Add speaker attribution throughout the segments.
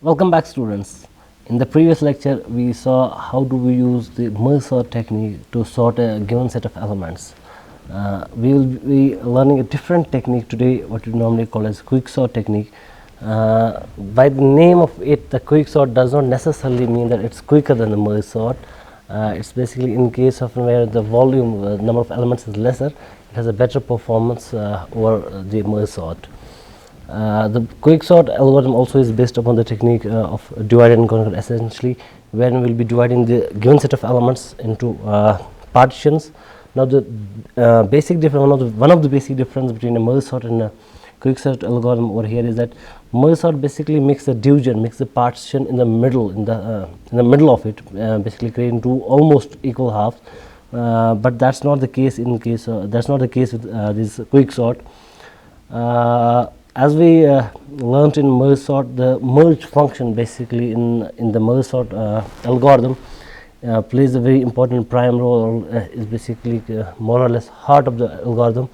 Speaker 1: Welcome back, students. In the previous lecture we saw how do we use the merge sort technique to sort a given set of elements. We will be learning a different technique today, what we normally call as quick sort technique. By the name of it, the quick sort does not necessarily mean that it's quicker than the merge sort. It's basically in case of where the volume, number of elements is lesser, it has a better performance over the merge sort. The quicksort algorithm also is based upon the technique of divide and conquer, essentially when we will be dividing the given set of elements into partitions. Now the basic difference, one of the basic difference between a merge sort and a quicksort algorithm over here is that merge sort basically makes the division, makes the partition in the middle, in the middle of it, basically creating two almost equal halves. But that's not the case with this quicksort. As we learnt in merge sort, the merge function basically in the merge sort algorithm plays a very important prime role, is basically more or less heart of the algorithm.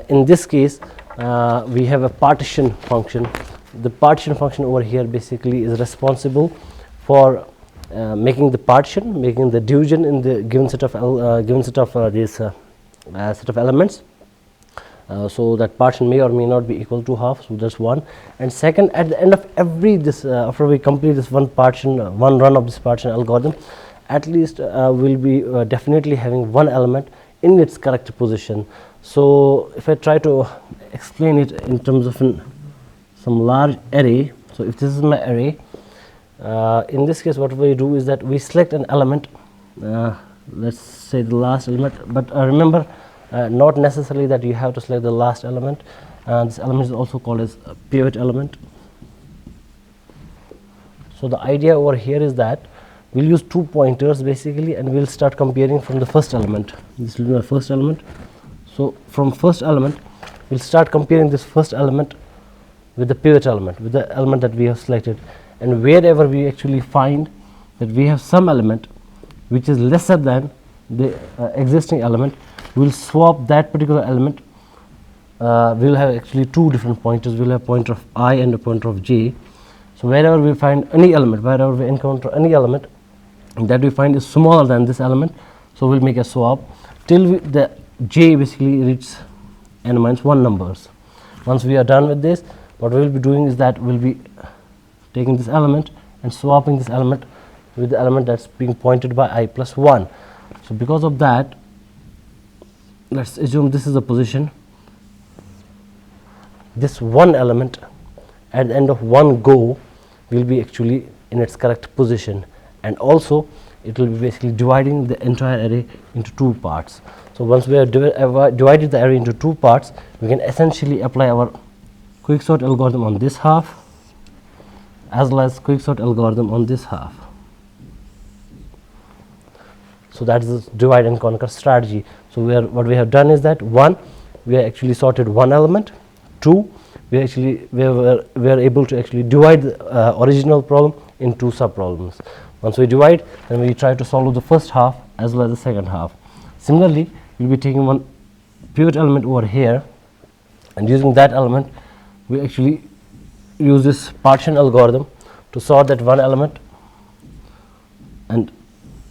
Speaker 1: In this case we have a partition function. The partition function over here basically is responsible for making the partition, making the division in the given set of set of elements. So that partition may or may not be equal to half, so that's one. And second, at the end of every after we complete this one run of this partition algorithm, at least we'll be definitely having one element in its correct position. So if I try to explain it in terms of some large array, so if this is my array, in this case what we do is that we select an element, let's say the last element, but remember, not necessarily that you have to select the last element. This element is also called as a pivot element. So the idea over here is that we'll use two pointers basically, and we'll start comparing from the first element. This will be my first element. So from first element we'll start comparing this first element with the pivot element, with the element that we have selected, and wherever we actually find that we have some element which is lesser than the existing element, we will swap that particular element. We will have actually two different pointers. We will have pointer of I and a pointer of j. So wherever we find any element, wherever we encounter any element that we find is smaller than this element, so we'll make a swap till the j basically reaches n minus 1 numbers. Once we are done with this, what we will be doing is that we'll be taking this element and swapping this element with the element that's being pointed by I plus 1. So because of that, let's assume this is the position. This one element at the end of one go will be actually in its correct position, and also it will be basically dividing the entire array into two parts. So once we have divided the array into two parts, we can essentially apply our quicksort algorithm on this half as well as quicksort algorithm on this half. So that is the divide and conquer strategy. So what we have done is that, one, we have actually sorted one element. Two, we are able to actually divide the original problem into two sub problems. Once we divide, then we try to solve the first half as well as the second half. Similarly, we'll be taking one pivot element over here, and using that element we actually use this partition algorithm to sort that one element, and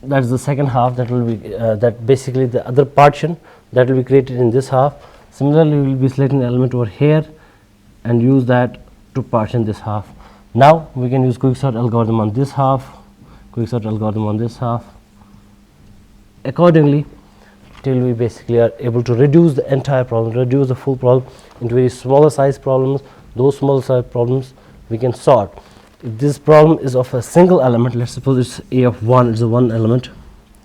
Speaker 1: that is the second half that will be that basically the other partition that will be created in this half. Similarly, we will be selecting the element over here and use that to partition this half. Now we can use quicksort algorithm on this half, quicksort algorithm on this half, accordingly, till we basically are able to reduce the entire problem, reduce the full problem into very smaller size problems. Those smaller size problems we can sort. If this problem is of a single element, let's suppose it's a of 1, it's a one element,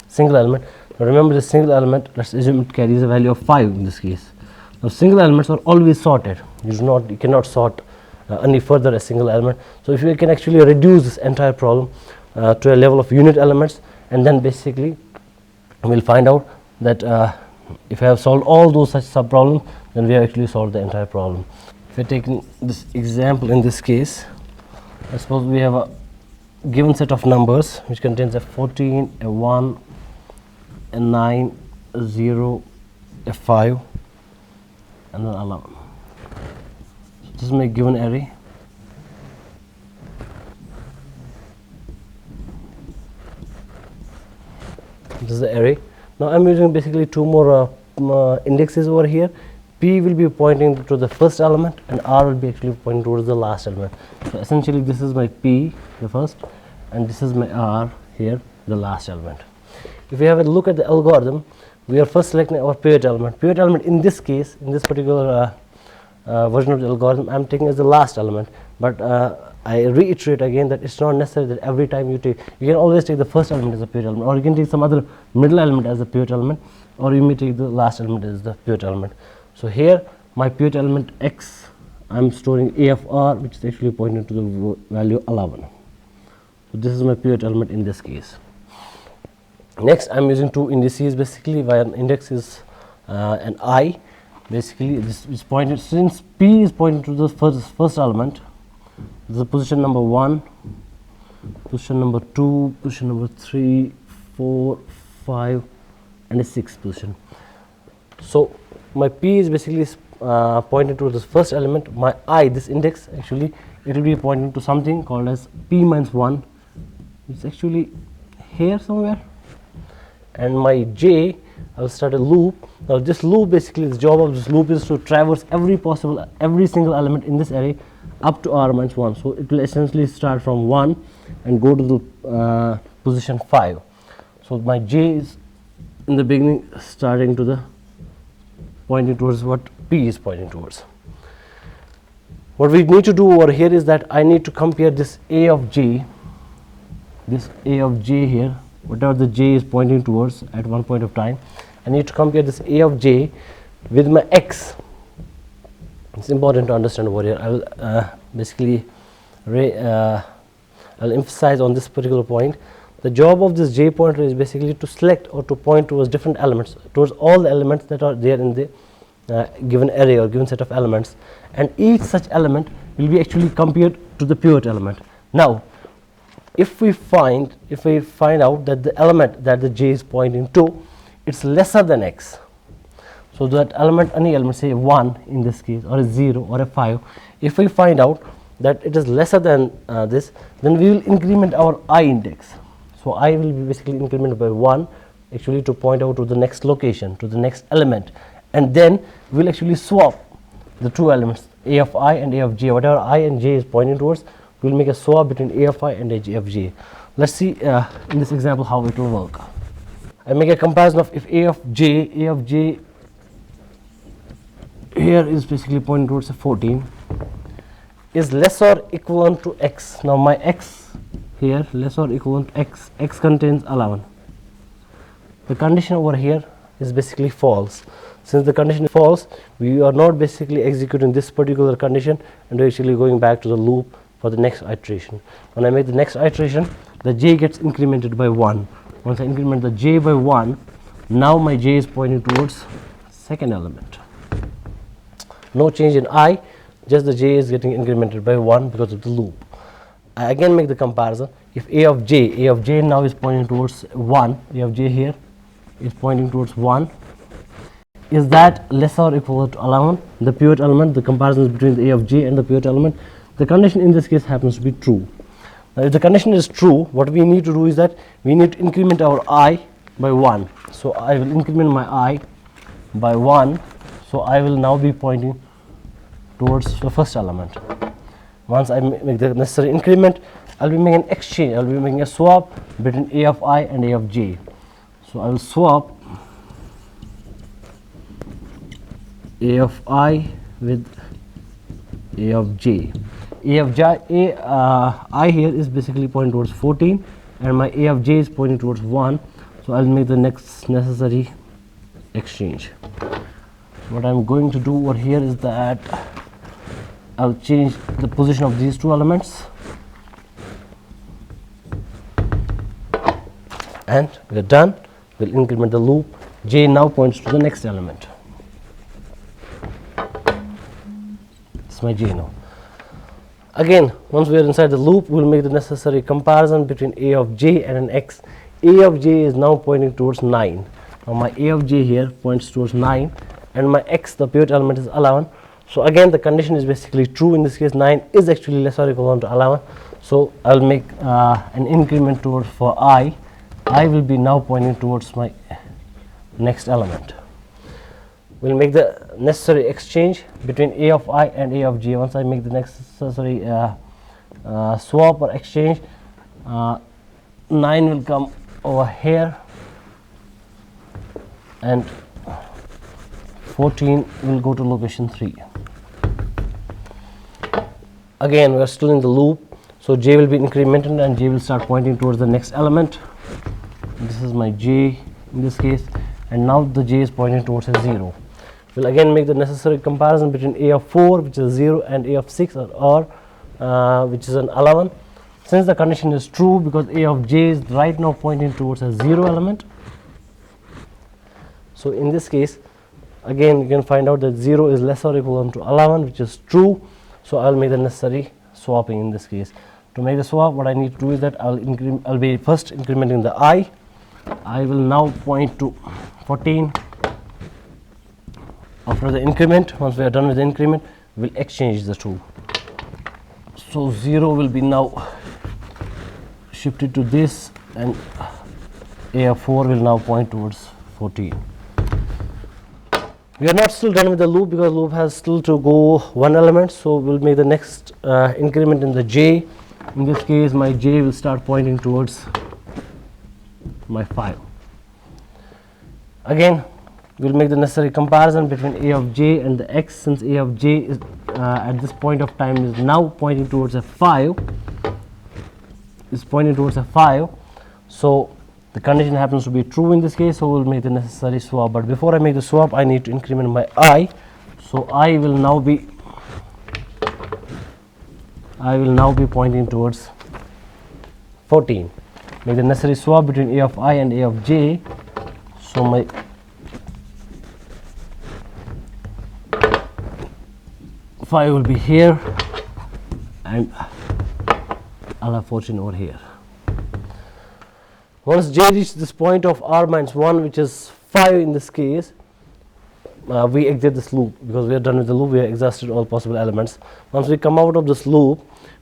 Speaker 1: single element. Now remember, this single element, let's assume it carries a value of 5 in this case. Now single elements are always sorted. You cannot sort any further a single element. So if we can actually reduce this entire problem to a level of unit elements, and then basically we'll find out that if I have solved all those such sub problems, then we have actually solved the entire problem. If we're taking this example in this case, I suppose we have a given set of numbers which contains a 14, a 1, a 9, a 0, a 5, and then 11. So this is my given array. This is the array. Now I'm using basically two more indexes over here. P will be pointing to the first element and R will be actually pointing towards the last element. So essentially this is my P, the first, and this is my R here, the last element. If we have a look at the algorithm, we are first selecting our pivot element. Pivot element in this case, in this particular version of the algorithm, I'm taking as the last element, but I reiterate again that it's not necessary that every time you can always take the first element as a pivot element, or you can take some other middle element as a pivot element, or you may take the last element as the pivot element. So here my pivot element X, I'm storing A of R, which is actually pointing to the value 11. So this is my pivot element in this case. Next I'm using two indices basically, where an index is an I. Basically this is pointed, since P is pointing to the first element, this is position number 1, position number 2, position number 3, 4, 5 and a 6th position. So my P is basically pointing to the first element. My I, this index, actually it will be pointing to something called as P minus 1. It's actually here somewhere. And my J, I will start a loop. Now this loop, basically the job of this loop is to traverse every single element in this array up to R minus 1. So it will essentially start from 1 and go to the position 5. So my J is in the beginning starting to the pointing towards what P is pointing towards. What we need to do over here is that I need to compare this A of J, this A of J here, whatever the J is pointing towards at one point of time. I need to compare this A of J with my X. It's important to understand over here. I will basically I'll emphasize on this particular point. The job of this J pointer is basically to select or to point towards different elements, towards all the elements that are there in the given array or given set of elements, and each such element will be actually compared to the pivot element. Now if we find out that the element that the J is pointing to, it's lesser than X, so that element, any element, say 1 in this case, or a 0 or a 5, if we find out that it is lesser than this, then we will increment our I index. So I will be basically incremented by 1 actually to point out to the next location, to the next element, and then we will actually swap the two elements, A of I and A of J. Whatever I and J is pointing towards, we will make a swap between A of I and A of J. Let's see in this example how it will work. I make a comparison of if A of J here is basically pointing towards a 14, is less or equivalent to X. Now my X here, less or equivalent to X contains 11. The condition over here is basically false. Since the condition is false, we are not basically executing this particular condition, and we are actually going back to the loop for the next iteration. When I make the next iteration, the J gets incremented by 1. Once I increment the J by 1, now my J is pointing towards second element. No change in I, just the J is getting incremented by 1 because of the loop. I again make the comparison. If A of J now is pointing towards 1, A of J here is pointing towards 1, is that less or equal to 11? The pivot element, the comparison is between the A of J and the pivot element. The condition in this case happens to be true. Now if the condition is true, what we need to do is that we need to increment our I by 1. So I will increment my I by 1. So I will now be pointing towards the first element. Once I make the necessary increment, I'll be making an exchange, I'll be making a swap between A of I and A of J. So I will swap A of I with A of J. I here is basically pointing towards 14, and my A of J is pointing towards 1. So I'll make the next necessary exchange. What I'm going to do over here is that I'll change the position of these two elements, and we're done. We'll increment the loop. J now points to the next element. It's my J now. Again, once we are inside the loop, we'll make the necessary comparison between A of J and an X. A of J is now pointing towards 9. Now my A of J here points towards 9, and my X, the pivot element, is 11. So again the condition is basically true. In this case 9 is actually less or equivalent to 11. So I'll make an increment towards for I I will be now pointing towards my next element. We'll make the necessary exchange between a of I and a of j. Once I make the necessary swap or exchange, 9 will come over here and 14 will go to location 3. Again, we are still in the loop, so j will be incremented and j will start pointing towards the next element. This is my j in this case, and now the j is pointing towards a 0. We'll again make the necessary comparison between a of 4, which is 0, and a of 6 or which is an 11. Since the condition is true, because a of j is right now pointing towards a 0 element, so in this case again you can find out that 0 is less or equal to 11, which is true. So I'll make the necessary swapping in this case. To make the swap, what I need to do is that I'll be first incrementing the I. I will now point to 14. After the increment, once we are done with the increment, we'll exchange the two. So 0 will be now shifted to this, and a of 4 will now point towards 14. We are not still done with the loop, because loop has still to go one element, so we'll make the next increment in the j. In this case, my j will start pointing towards my 5. Again, we'll make the necessary comparison between a of j and the x. Since a of j is at this point of time is now pointing towards a 5, so the condition happens to be true in this case, so we'll make the necessary swap. But before I make the swap, I need to increment my I. So I will now be pointing towards 14. Make the necessary swap between a of I and a of j. So my will be here, and I'll have 14 over here. Once j reaches this point of r minus 1, which is 5 in this case, we exit this loop, because we are done with the loop. We have exhausted all possible elements. Once we come out of this loop,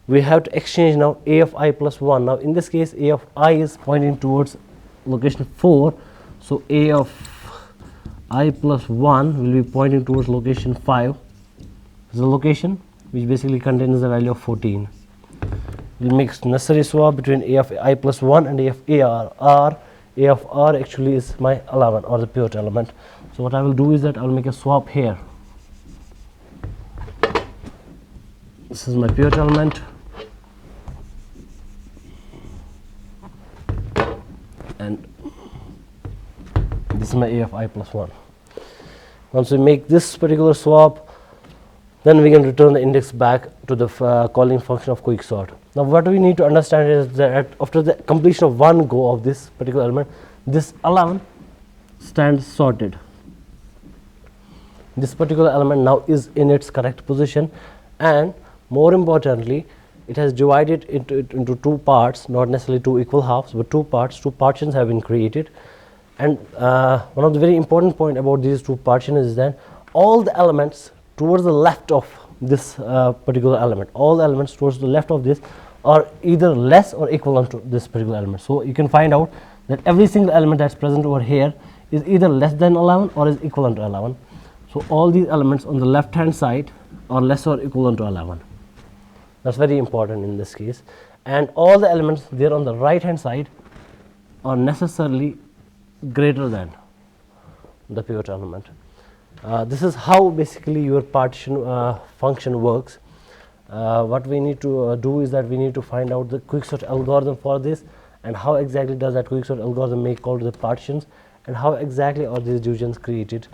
Speaker 1: we have to exchange now a of I plus 1. Now in this case, a of I is pointing towards location 4, so a of I plus 1 will be pointing towards location 5. This is the location which basically contains the value of 14. We'll make necessary swap between a of I plus 1 and a of r. A of r actually is my 11, or the pivot element. So what I will do is that I will make a swap here. This is my pivot element, and this is my a of I plus 1. Once we make this particular swap, then we can return the index back to the calling function of quicksort. Now what we need to understand is that after the completion of one go of this particular element, this 11 stands sorted. This particular element now is in its correct position, and more importantly, it has divided into two parts, not necessarily two equal halves, but two parts. Two partitions have been created, and one of the very important point about these two partitions is that all the elements towards the left of this particular element, all the elements towards the left of this are either less or equivalent to this particular element. So you can find out that every single element that's present over here is either less than 11 or is equivalent to 11. So all these elements on the left hand side are less or equivalent to 11. That's very important in this case. And all the elements there on the right hand side are necessarily greater than the pivot element. This is how basically your partition function works. What we need to do is that we need to find out the quicksort algorithm for this, and how exactly does that quicksort algorithm make call to the partitions, and how exactly are these divisions created.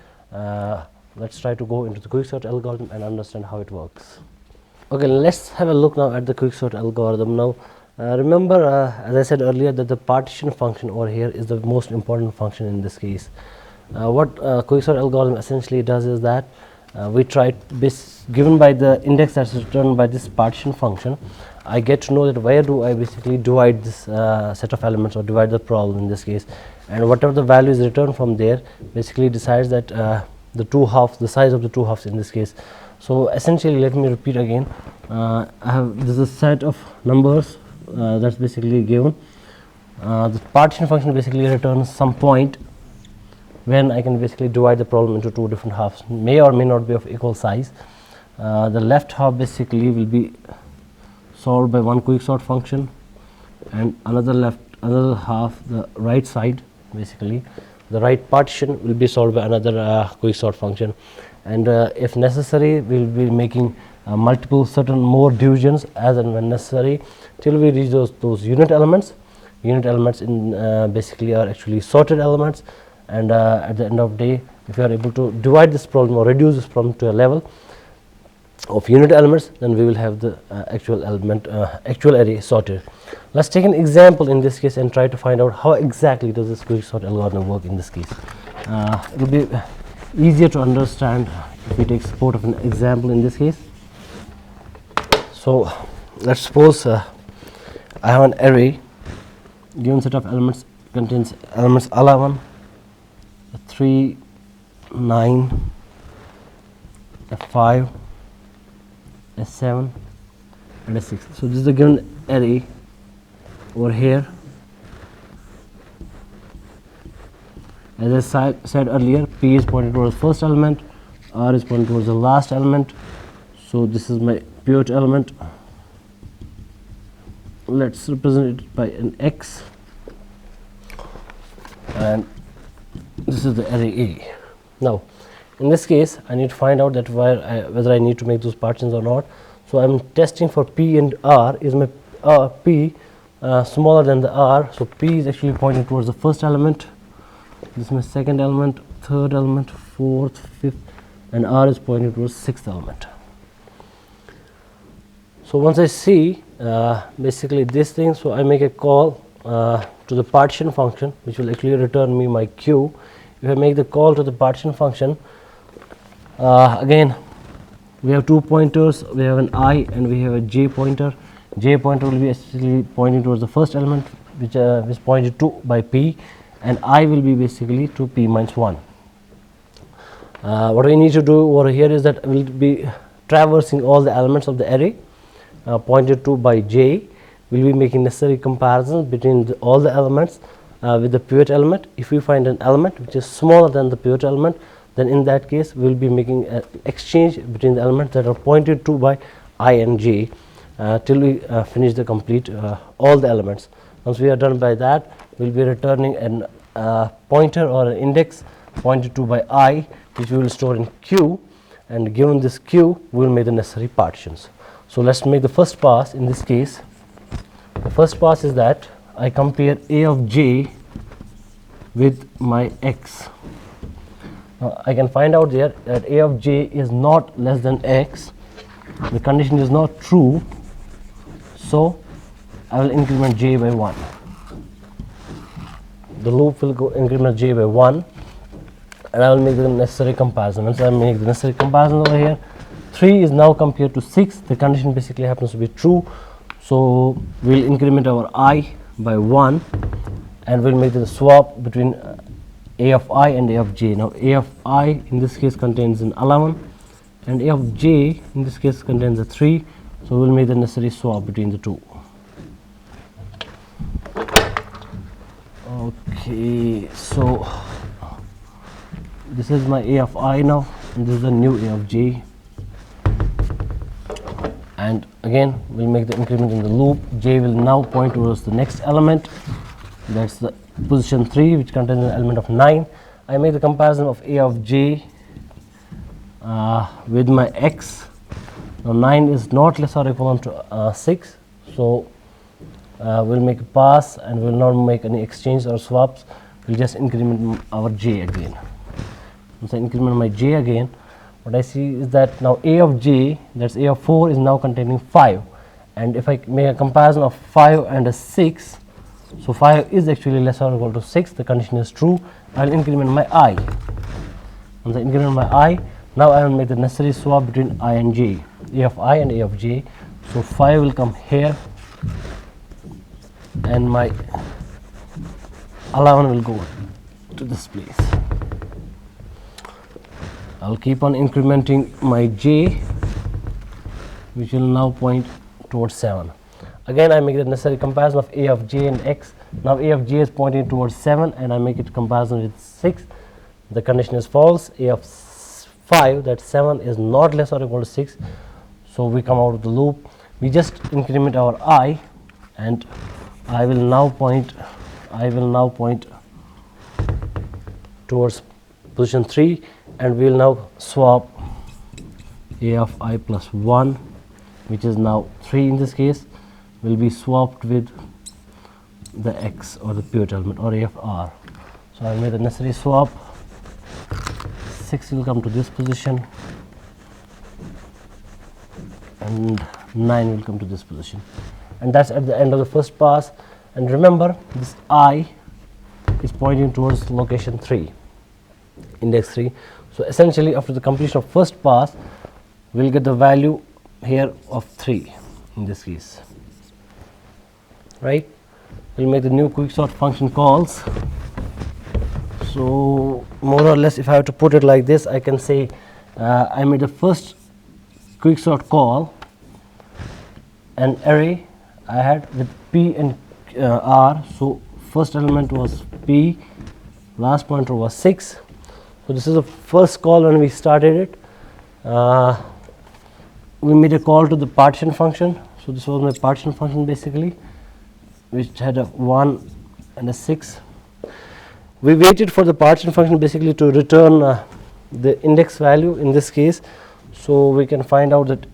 Speaker 1: Let's try to go into the quicksort algorithm and understand how it works. Okay, let's have a look now at the quicksort algorithm. Now remember, as I said earlier, that the partition function over here is the most important function in this case. What quicksort algorithm essentially does is that we try, given by the index that's returned by this partition function, I get to know that where do I basically divide this set of elements, or divide the problem in this case, and whatever the value is returned from there basically decides that the two halves, the size of the two halves in this case. So essentially, let me repeat again, this is a set of numbers that's basically given. The partition function basically returns some point when I can basically divide the problem into two different halves, may or may not be of equal size. The left half basically will be solved by one quicksort function, and another half, the right side, basically the right partition, will be solved by another quicksort function. And if necessary, we will be making multiple certain more divisions as and when necessary till we reach those unit elements. Unit elements in basically are actually sorted elements, and at the end of the day, if you are able to divide this problem or reduce this problem to a level of unit elements, then we will have the actual array sorted. Let's take an example in this case and try to find out how exactly does this quicksort algorithm work in this case. It will be easier to understand if we take support of an example in this case. So let's suppose I have an array, given set of elements contains elements 11, 3, 9, 5, 7 and 6. So this is the given array over here. As I said earlier, P is pointed towards the first element, R is pointed towards the last element. So this is my pivot element. Let's represent it by an X, and this is the array A. Now in this case, I need to find out that whether I need to make those partitions or not. So I'm testing for P and R. Is my P smaller than the R? So P is actually pointing towards the first element. This is my second element, third element, fourth, fifth, and R is pointing towards sixth element. So once I see basically this thing, so I make a call to the partition function, which will actually return me my Q. If I make the call to the partition function, again we have two pointers, we have an I and we have a J pointer. J pointer will be actually pointing towards the first element, which is pointed to by P, and I will be basically to P minus 1. What we need to do over here is that we will be traversing all the elements of the array pointed to by J. We will be making necessary comparisons between all the elements with the pivot element. If we find an element which is smaller than the pivot element, then in that case we will be making an exchange between the elements that are pointed to by I and J till we finish the complete all the elements. Once we are done by that, we will be returning an pointer or an index pointed to by I, which we will store in Q, and given this Q, we will make the necessary partitions. So let's make the first pass. In this case, the first pass is that I compare A of J with my X. Now I can find out there that A of J is not less than X. The condition is not true, so I will increment J by 1. The loop will go increment J by 1, and I will make the necessary comparison. Once I make the necessary comparison over here, 3 is now compared to 6. The condition basically happens to be true, so we will increment our I by 1, and we will make the swap between A of I and A of J. Now A of I in this case contains an 11, and A of J in this case contains a 3, so we will make the necessary swap between the two. Okay, so this is my A of I now, and this is the new A of J. And again, we'll make the increment in the loop. J will now point towards the next element, that's the position 3, which contains an element of 9. I make the comparison of A of J with my X. Now 9 is not less or equivalent to 6, so we'll make a pass and we'll not make any exchange or swaps. We'll just increment our J again. Once I increment my J again, what I see is that now A of J, that's A of 4, is now containing 5, and if I make a comparison of 5 and a 6, so 5 is actually less or equal to 6. The condition is true. I will increment my I. Once I increment my I, now I will make the necessary swap between I and J, A of I and A of J. So 5 will come here, and my 11 will go to this place. I will keep on incrementing my J, which will now point towards 7. Again I make the necessary comparison of a of j and x. Now a of j is pointing towards 7 and I make it comparison with 6. The condition is false. A of 5, that 7 is not less or equal to 6, so we come out of the loop. We just increment our I, and I will now point towards position 3, and we will now swap a of I plus 1, which is now 3 in this case, will be swapped with the x or the pivot element or a of r. So I made the necessary swap. 6 will come to this position and 9 will come to this position, and that's at the end of the first pass. And remember, this I is pointing towards location 3, index 3. So essentially after the completion of first pass we'll get the value here of 3 in this case, right? We'll make the new quicksort function calls. So more or less, if I have to put it like this, I can say I made the first quicksort call, an array I had with p and r. So first element was p, last pointer was 6. So this is the first call when we started it. We made a call to the partition function. So this was my partition function basically, which had a 1 and a 6. We waited for the partition function basically to return the index value in this case. So we can find out that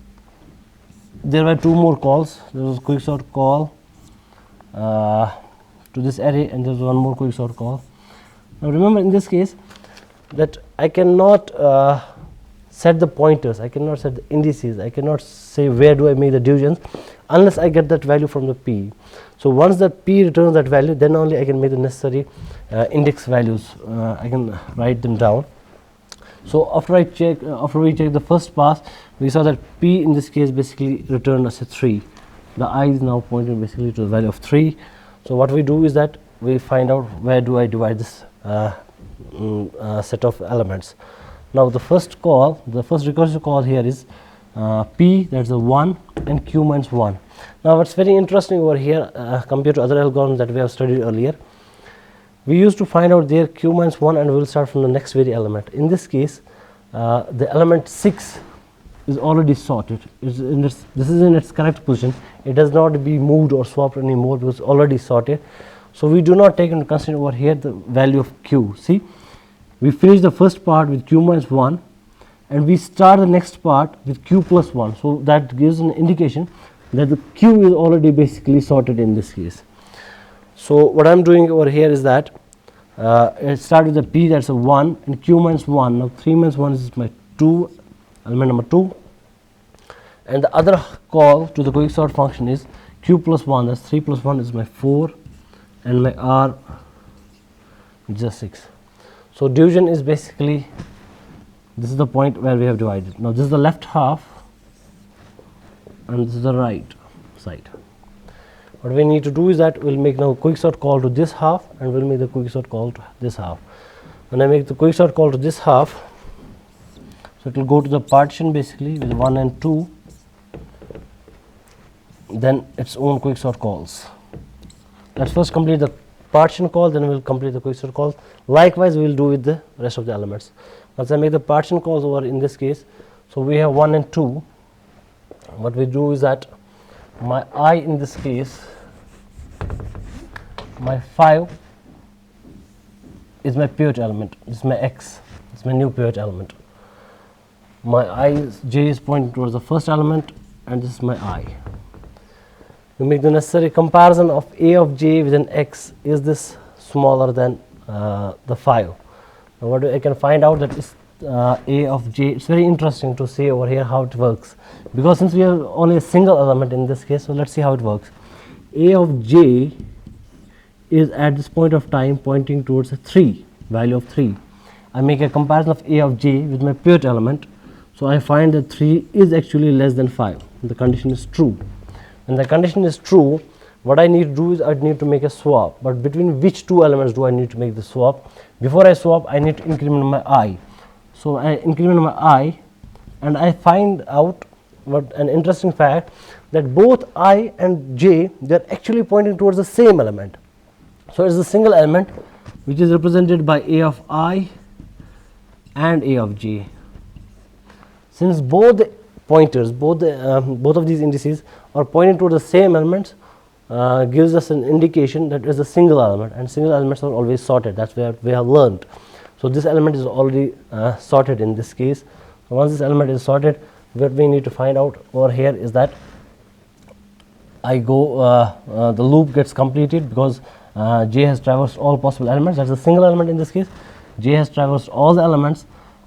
Speaker 1: there were 2 more calls. There was quicksort call to this array, and there was 1 more quicksort call. Now remember, in this case that I cannot set the pointers, I cannot set the indices, I cannot say where do I make the divisions unless I get that value from the p. So once that p returns that value, then only I can make the necessary index values. I can write them down. So after we check the first pass, we saw that p in this case basically returned us a 3. The I is now pointing basically to the value of 3. So what we do is that we find out where do I divide this set of elements. Now the first recursive call here is p, that's a 1, and q minus 1. Now what's very interesting over here compared to other algorithms that we have studied earlier, we used to find out their q minus 1 and we will start from the next very element. In this case the element 6 is already sorted. This is in its correct position. It does not be moved or swapped anymore because it's already sorted. So we do not take into consideration over here the value of q. See, we finish the first part with q minus 1 and we start the next part with q plus 1. So that gives an indication that the q is already basically sorted in this case. So what I am doing over here is that it starts with a p, that's a 1, and q minus 1. Now 3 minus 1 is my 2, element number 2, and the other call to the quicksort function is q plus 1, that's 3 plus 1 is my 4, and my r is just 6. So division is basically, this is the point where we have divided. Now this is the left half and this is the right side. What we need to do is that we'll make now quicksort call to this half and we'll make the quicksort call to this half. When I make the quicksort call to this half, so it will go to the partition basically with 1 and 2, then its own quicksort calls. Let's first complete the partition call, then we will complete the quicksort calls. Likewise we will do with the rest of the elements. Once I make the partition calls over in this case, so we have 1 and 2. What we do is that my I in this case, my 5 is my pivot element, this is my x, this is my new pivot element. My j is pointing towards the first element and this is my I. We make the necessary comparison of a of j with an x. Is this smaller than the 5? Now what I can find out that is a of j. It's very interesting to see over here how it works, because since we have only a single element in this case, so let's see how it works. A of j is at this point of time pointing towards a 3, value of 3. I make a comparison of a of j with my pivot element, so I find that 3 is actually less than 5. The condition is true. When the condition is true, what I need to do is I need to make a swap. But between which 2 elements do I need to make the swap? Before I swap, I need to increment my I. So I increment my I and I find out what an interesting fact, that both I and j, they are actually pointing towards the same element. So it is a single element which is represented by a of I and a of j. Since both the pointers, both of these indices are pointing towards the same elements, gives us an indication that it is a single element, and single elements are always sorted. That's where we have learned. So this element is already sorted in this case. So once this element is sorted, what we need to find out over here is that I go the loop gets completed because j has traversed all possible elements. That's a single element in this case. J has traversed all the elements,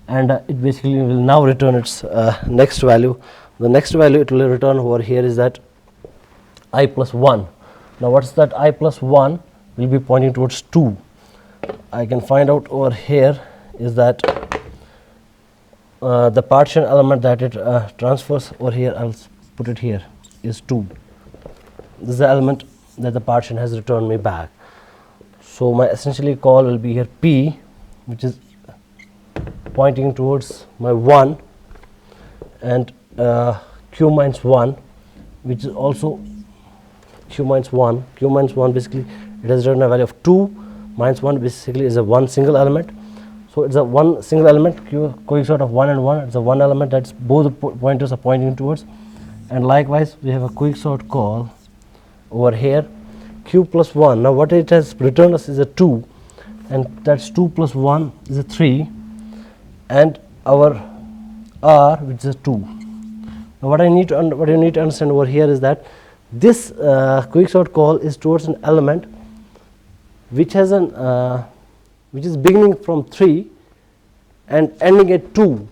Speaker 1: and it basically will now return its next value. The next value it will return over here is that I plus 1. Now what's that I plus 1 will be pointing towards 2. I can find out over here is that the partition element that it transfers over here, I'll put it here, is 2. This is the element that the partition has returned me back. So my essentially call will be here P, which is pointing towards my 1, and Q minus 1, which is also Q minus 1. Q minus 1 basically it has returned a value of 2, minus 1 basically is a one single element. So it's a one single element, quicksort of 1 and 1. It's a one element that's both the pointers are pointing towards. And likewise we have a quicksort call over here, Q plus 1. Now what it has returned us is a 2, and that's 2 plus 1 is a 3, and our R, which is a 2. Now what you need to understand over here is that this quicksort call is towards an element which has an which is beginning from 3 and ending at 2,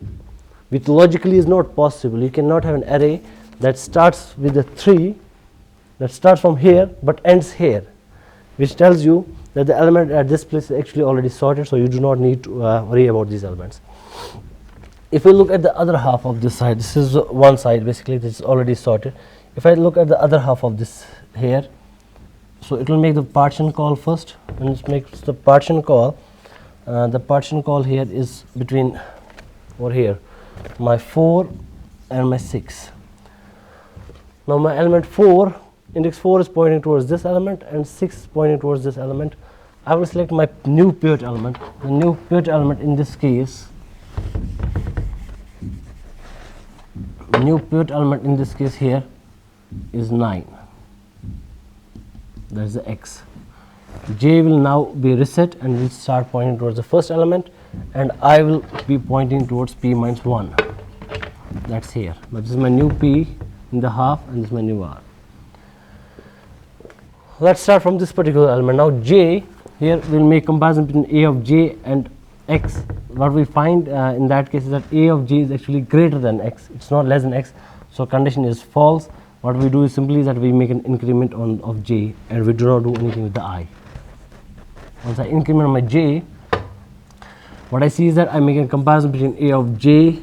Speaker 1: which logically is not possible. You cannot have an array that starts with a 3, that starts from here but ends here, which tells you that the element at this place is actually already sorted, so you do not need to worry about these elements. If we look at the other half of this side, this is one side basically, this is already sorted. If I look at the other half of this here, so it will make the partition call first. When it makes the partition call here is between over here my 4 and my 6. Now my element 4, index 4 is pointing towards this element and 6 is pointing towards this element. I will select my new pivot element. The new pivot element in this case, here is 9. That is the x. J will now be reset and will start pointing towards the first element, and I will be pointing towards P minus 1. That's here. But this is my new P in the half, and this is my new R. Let's start from this particular element. Now J, here we will make comparison between A of J and x. What we find in that case is that A of J is actually greater than x. It's not less than x. So condition is false. What we do is simply that we make an increment of J, and we do not do anything with the I. Once I increment my J, what I see is that I make a comparison between A of J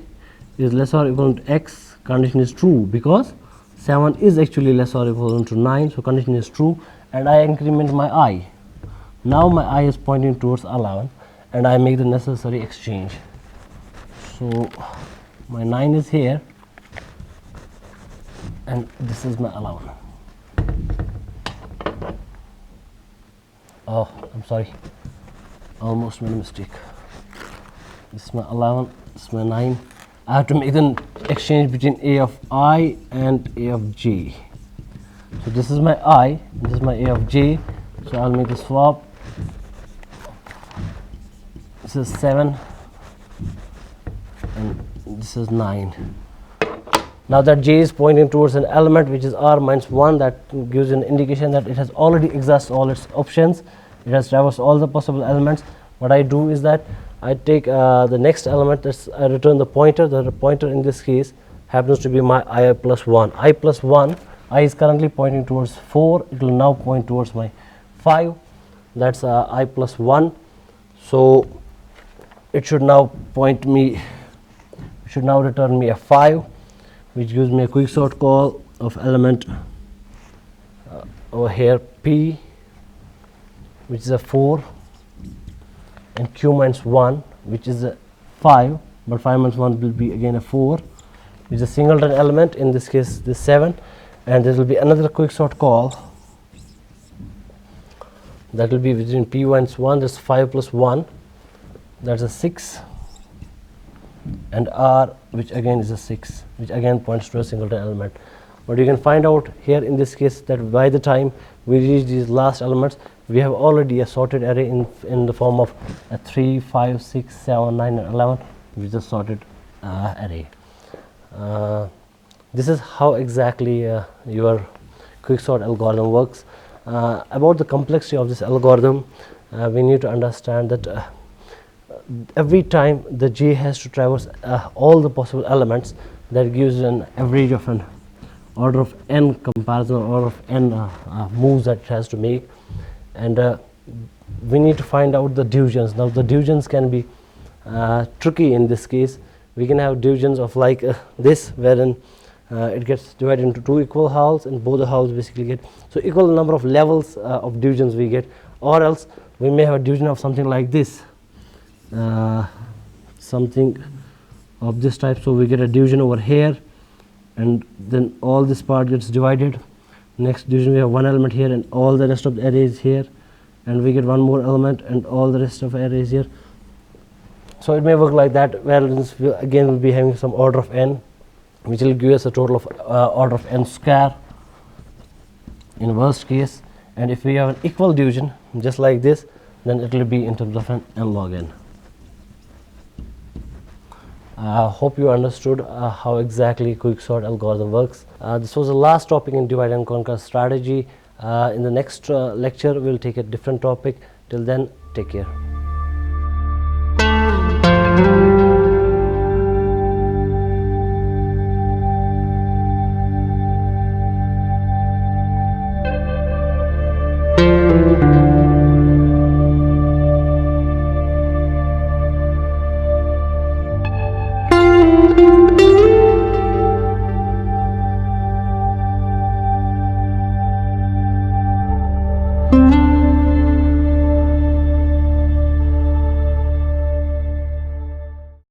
Speaker 1: is less or equal to x. Condition is true because 7 is actually less or equal to 9, so condition is true, and I increment my I. Now my I is pointing towards 11, and I make the necessary exchange. So my 9 is here, and this is my 11. Oh, I'm sorry, almost made a mistake. This is my 11, this is my 9. I have to make an exchange between A of I and A of J. So this is my I, this is my A of J, so I'll make a swap. This is 7 and this is 9. Now that J is pointing towards an element which is R minus 1, that gives an indication that it has already exhausted all its options. It has traversed all the possible elements. What I do is that I take the next element, I return the pointer. The pointer in this case happens to be my I plus 1. I plus 1, I is currently pointing towards 4. It will now point towards my 5. That's I plus 1. So it should now return me a 5, which gives me a quicksort call of element over here P, which is a 4, and Q minus 1, which is a 5, but 5 minus 1 will be again a 4, which is a singleton element, in this case this 7, and there will be another quicksort call that will be between p1 and 1. That's 5 plus 1, that's a 6, and r, which again is a 6, which again points to a singleton element. But you can find out here in this case that by the time we reach these last elements, we have already a sorted array in the form of a 3, 5, 6, 7, 9, and 11, which is a sorted array. This is how exactly your quicksort algorithm works. About the complexity of this algorithm, we need to understand that every time the J has to traverse all the possible elements, that gives an average of an order of n comparison, order of n moves that it has to make, and we need to find out the divisions. Now the divisions can be tricky in this case. We can have divisions of like this, wherein it gets divided into two equal halves, and both the halves basically get so equal number of levels of divisions we get, or else we may have a division of something like this, something of this type. So we get a division over here, and then all this part gets divided. Next division we have one element here, and all the rest of the array is here, and we get one more element, and all the rest of the array is here. So it may work like that, whereas we again will be having some order of n, which will give us a total of order of n square in worst case. And if we have an equal division just like this, then it will be in terms of an n log n. I hope you understood how exactly quicksort algorithm works. This was the last topic in divide and conquer strategy. In the next lecture we will take a different topic. Till then, take care.